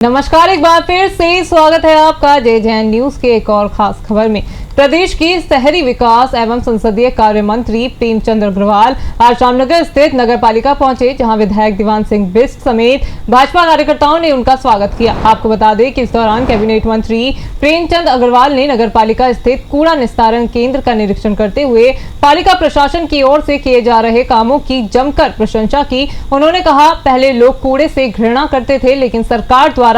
नमस्कार, एक बार फिर से स्वागत है आपका जय न्यूज के एक और खास खबर में। प्रदेश की शहरी विकास एवं संसदीय कार्य मंत्री प्रेमचंद अग्रवाल आज रामनगर स्थित नगर पालिका पहुंचे, जहां विधायक दीवान सिंह बिष्ट समेत भाजपा कार्यकर्ताओं ने उनका स्वागत किया। आपको बता दें कि इस दौरान कैबिनेट मंत्री प्रेमचंद अग्रवाल ने नगर पालिका स्थित कूड़ा निस्तारण केंद्र का निरीक्षण करते हुए पालिका प्रशासन की ओर से किए जा रहे कामों की जमकर प्रशंसा की। उन्होंने कहा, पहले लोग कूड़े से घृणा करते थे, लेकिन सरकार द्वारा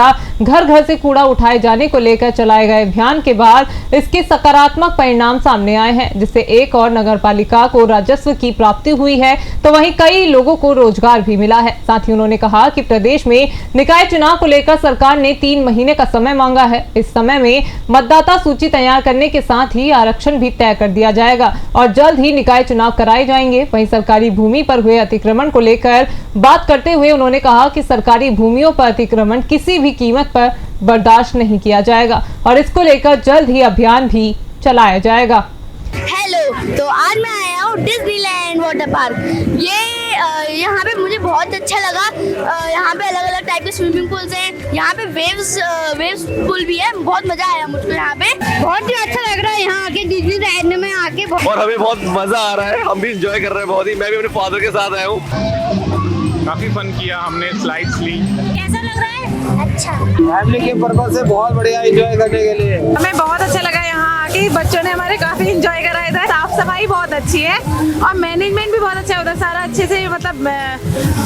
घर घर से कूड़ा उठाए जाने को लेकर चलाए गए अभियान के बाद इसके सकारात्मक परिणाम सामने आए हैं, जिससे एक और नगर पालिका को राजस्व की प्राप्ति हुई है, तो वहीं कई लोगों को रोजगार भी मिला है। साथ ही उन्होंने कहा कि प्रदेश में निकाय चुनाव को लेकर सरकार ने 3 महीने का समय मांगा है। इस समय में मतदाता सूची तैयार करने के साथ ही आरक्षण भी तय कर दिया जाएगा और जल्द ही निकाय चुनाव कराए जाएंगे। वहीं सरकारी भूमि पर हुए अतिक्रमण को लेकर बात करते हुए उन्होंने कहा कि सरकारी भूमियों पर अतिक्रमण किसी भी कीमत पर बर्दाश्त नहीं किया जाएगा और इसको लेकर जल्द ही अभियान भी चलाया जाएगा। हेलो, तो आज मैं आया हूँ डिज्नीलैंड वाटर पार्क। यहाँ पे मुझे बहुत अच्छा लगा। यहाँ पे अलग अलग टाइप के स्विमिंग पूल्स हैं। यहाँ पे वेव्स पूल भी है। बहुत मजा आया मुझको यहाँ पे। बहुत ही अच्छा लग रहा है यहाँ आके डिज्नीलैंड में आके। और हमें बहुत मजा आ रहा है, हम भी इंजॉय कर रहे हैं बहुत ही। मैं भी अपने फादर के साथ आया हूँ। काफी फन किया हमने, स्लाइड्स ली। कैसा लग रहा है? अच्छा। फैमिली के पर्पज से बहुत बढ़िया एंजॉय करने के लिए। हमें बहुत अच्छा लगा यहाँ आके। बच्चों ने हमारे काफी एंजॉय करा इधर। साफ सफाई बहुत अच्छी है और मैनेजमेंट भी बहुत अच्छा है उधर। सारा अच्छे से मतलब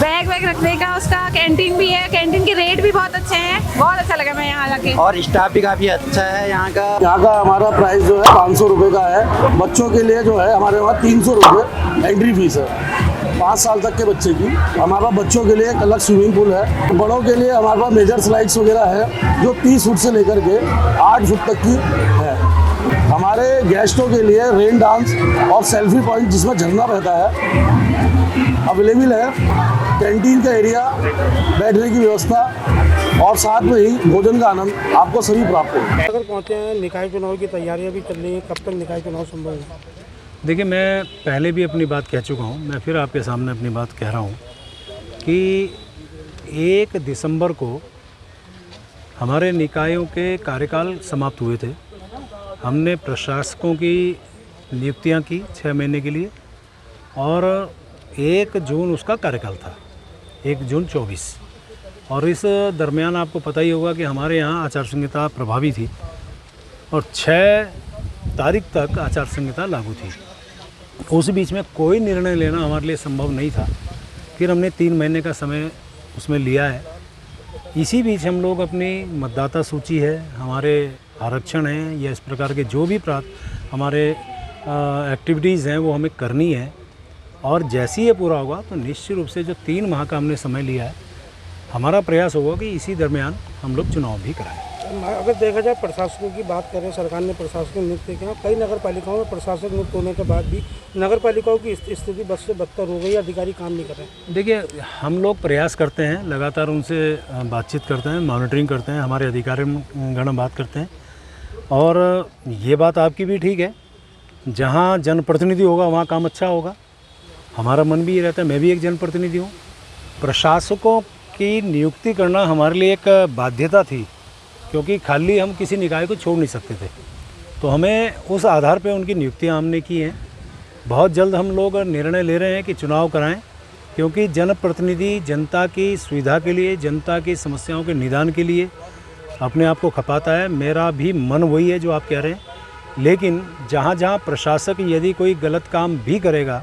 बैग वैग रखने का, उसका कैंटीन भी है। कैंटीन के रेट भी बहुत अच्छे हैं। बहुत अच्छा लगा मैं यहाँ जाके। और स्टाफ भी काफी अच्छा है यहाँ का। यहाँ का हमारा प्राइस जो है 500 रुपये का है। बच्चों के लिए जो है हमारे वहाँ 300 रुपये एंट्री फीस है। 5 साल तक के बच्चे की हमारे पास बच्चों के लिए एक अलग स्विमिंग पूल है। बड़ों के लिए हमारे पास मेजर स्लाइड्स वगैरह है जो 30 फुट से लेकर के 8 फुट तक की है। हमारे गेस्टों के लिए रेन डांस और सेल्फी पॉइंट जिसमें झरना रहता है अवेलेबल है। कैंटीन का एरिया, बैठने की व्यवस्था और साथ में ही भोजन का आनंद आपको सभी प्राप्त होगा। अगर पहुँचे हैं, निकाय चुनाव की तैयारियाँ भी चल रही हैं, कब तक निकाय चुनाव संभव है? देखिए, मैं पहले भी अपनी बात कह चुका हूँ, मैं फिर आपके सामने अपनी बात कह रहा हूँ कि 1 दिसंबर को हमारे निकायों के कार्यकाल समाप्त हुए थे। हमने प्रशासकों की नियुक्तियाँ की 6 महीने के लिए और 1 जून उसका कार्यकाल था, 1 जून 24। और इस दरमियान आपको पता ही होगा कि हमारे यहाँ आचार संहिता प्रभावी थी और 6 तारीख तक आचार संहिता लागू थी। उस बीच में कोई निर्णय लेना हमारे लिए संभव नहीं था। फिर हमने 3 महीने का समय उसमें लिया है। इसी बीच हम लोग अपनी मतदाता सूची है, हमारे आरक्षण हैं या इस प्रकार के जो भी हमारे एक्टिविटीज़ हैं वो हमें करनी है। और जैसे ही ये पूरा होगा तो निश्चित रूप से जो 3 माह का हमने समय लिया है, हमारा प्रयास होगा कि इसी दरमियान हम लोग चुनाव भी कराएं। अगर देखा जाए प्रशासकों की बात करें, सरकार ने प्रशासक नियुक्त किया। कई नगर पालिकाओं में प्रशासक नियुक्त होने के बाद भी नगर पालिकाओं की स्थिति बद से बदतर हो गई, अधिकारी काम नहीं कर रहे। देखिए, हम लोग प्रयास करते हैं, लगातार उनसे बातचीत करते हैं, मॉनिटरिंग करते हैं, हमारे अधिकारी गण बात करते हैं। और ये बात आपकी भी ठीक है, जहाँ जनप्रतिनिधि होगा वहाँ काम अच्छा होगा। हमारा मन भी ये रहता है, मैं भी एक जनप्रतिनिधि हूँ। प्रशासकों की नियुक्ति करना हमारे लिए एक बाध्यता थी, क्योंकि खाली हम किसी निकाय को छोड़ नहीं सकते थे। तो हमें उस आधार पे उनकी नियुक्तियां हमने की हैं। बहुत जल्द हम लोग निर्णय ले रहे हैं कि चुनाव कराएं, क्योंकि जनप्रतिनिधि जनता की सुविधा के लिए, जनता की समस्याओं के निदान के लिए अपने आप को खपाता है। मेरा भी मन वही है जो आप कह रहे हैं। लेकिन जहाँ जहाँ प्रशासक यदि कोई गलत काम भी करेगा,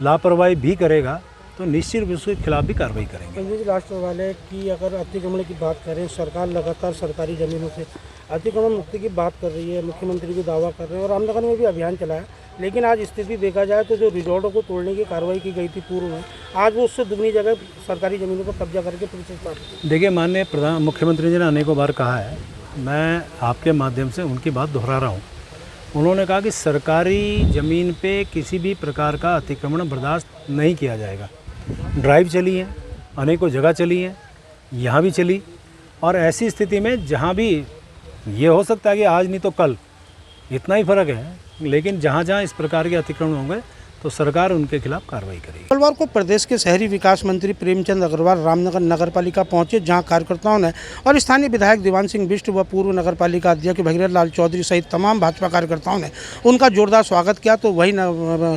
लापरवाही भी करेगा, तो निश्चित रूप से उसके खिलाफ भी कार्रवाई करेंगे। राष्ट्र वाले की अगर अतिक्रमण की बात करें, सरकार लगातार सरकारी ज़मीनों से अतिक्रमण मुक्ति की बात कर रही है, मुख्यमंत्री भी दावा कर रहे हैं और रामनगर में भी अभियान चलाया। लेकिन आज स्थिति देखा जाए तो जो रिजॉर्टों को तोड़ने की कार्रवाई की गई थी पूर्व में, आज वो उससे दुगनी जगह सरकारी ज़मीनों पर कब्जा करके पुलिस। देखिए, माननीय मुख्यमंत्री जी ने अनेकों बार कहा है, मैं आपके माध्यम से उनकी बात दोहरा रहा हूँ। उन्होंने कहा कि सरकारी ज़मीन पे किसी भी प्रकार का अतिक्रमण बर्दाश्त नहीं किया जाएगा। ड्राइव चली हैं, अनेकों जगह चली हैं, यहाँ भी चली। और ऐसी स्थिति में जहाँ भी ये हो सकता है कि आज नहीं तो कल, इतना ही फ़र्क है, लेकिन जहाँ जहाँ इस प्रकार के अतिक्रमण होंगे तो सरकार उनके खिलाफ कार्रवाई करेगी। मंगलवार को प्रदेश के शहरी विकास मंत्री प्रेमचंद अग्रवाल रामनगर नगर पालिका पहुंचे, जहां कार्यकर्ताओं ने और स्थानीय विधायक दीवान सिंह बिष्ट व पूर्व नगर पालिका अध्यक्ष भगीरथ लाल चौधरी सहित तमाम भाजपा कार्यकर्ताओं ने उनका जोरदार स्वागत किया। तो वहीं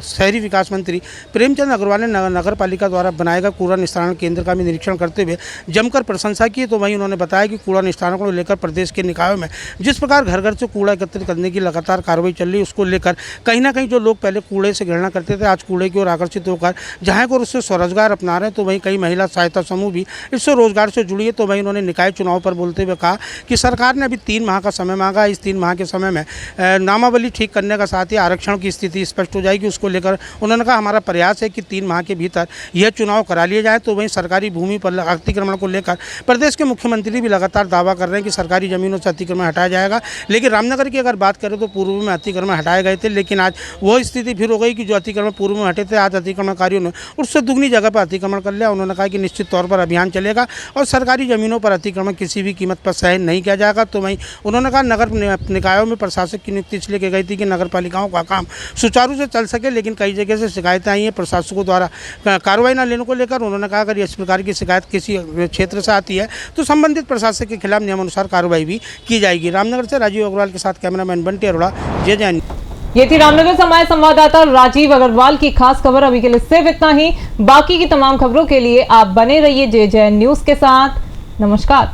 शहरी विकास मंत्री प्रेमचंद अग्रवाल ने नगर पालिका द्वारा बनाए गए कूड़ा निस्तारण केंद्र का भी निरीक्षण करते हुए जमकर प्रशंसा की। तो वहीं उन्होंने बताया कि कूड़ा निस्तारण को लेकर प्रदेश के निकायों में जिस प्रकार घर घर से कूड़ा एकत्रित करने की लगातार कार्रवाई चल रही है, उसको लेकर कहीं ना कहीं जो लोग पहले कूड़े से घृणा करते थे, आज कूड़े की ओर आकर्षित होकर जहाँ को उससे स्वरोजगार अपना रहे हैं। तो वहीं कई महिला सहायता समूह भी इससे रोजगार से जुड़ी है। तो वहीं उन्होंने निकाय चुनाव पर बोलते हुए कहा कि सरकार ने अभी 3 माह का समय मांगा। इस 3 माह के समय में नामावली ठीक करने का साथ ही आरक्षण की स्थिति स्पष्ट हो जाएगी। उसको लेकर उन्होंने कहा हमारा प्रयास है कि 3 माह के भीतर यह चुनाव करा लिए जाए। तो वहीं सरकारी भूमि पर अतिक्रमण को लेकर प्रदेश के मुख्यमंत्री भी लगातार दावा कर रहे हैं कि सरकारी जमीनों से अतिक्रमण हटाया जाएगा। लेकिन रामनगर की अगर बात करें तो पूर्व में अतिक्रमण हटाए गए थे, लेकिन आज वो स्थिति फिर हो गई कि जो अतिक्रमण पूर्व में हटे थे, आज अतिक्रमणकारियों ने उससे दुगनी जगह पर अतिक्रमण कर लिया। उन्होंने कहा कि निश्चित तौर पर अभियान चलेगा और सरकारी जमीनों पर अतिक्रमण किसी भी कीमत पर सहन नहीं किया जाएगा। तो वहीं उन्होंने कहा नगर निकायों में प्रशासक की नियुक्ति इसलिए की गई थी कि नगर पालिकाओं का काम सुचारू से चल सके, लेकिन कई जगह से शिकायतें आई हैं प्रशासकों द्वारा कार्रवाई न लेने को लेकर। उन्होंने कहा अगर इस प्रकार की शिकायत किसी क्षेत्र से आती है तो संबंधित प्रशासक के खिलाफ नियमानुसार कार्रवाई भी की जाएगी। रामनगर से राजीव अग्रवाल के साथ कैमरामैन बंटी अरोड़ा, जय जैन। ये थी रामनगर से हमारे संवाददाता राजीव अग्रवाल की खास खबर। अभी के लिए सिर्फ इतना ही। बाकी की तमाम खबरों के लिए आप बने रहिए JJN न्यूज के साथ। नमस्कार।